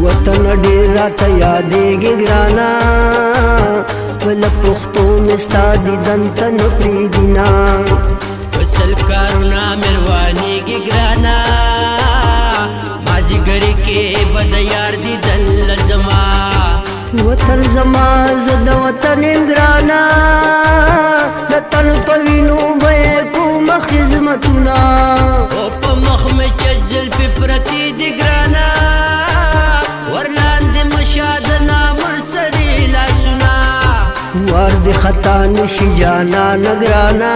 وطن ډیر راته یادېږي ګرانا ول پښتو مې ستا دیدن ته نه پرېږدي نا وصل کارونه مې روانېږي ګرانا مازدیګرې کې به د یار دیدن لزما وطن زما زه د وطن یم ګرانا د تن په وینو به یې کومه خدمتونه او په مخ مې چې زلفې پرتې دي ګرانا ورلاندې مشا د نامر سړي لاسونه وار د خطا نشي جانا نه ګرانا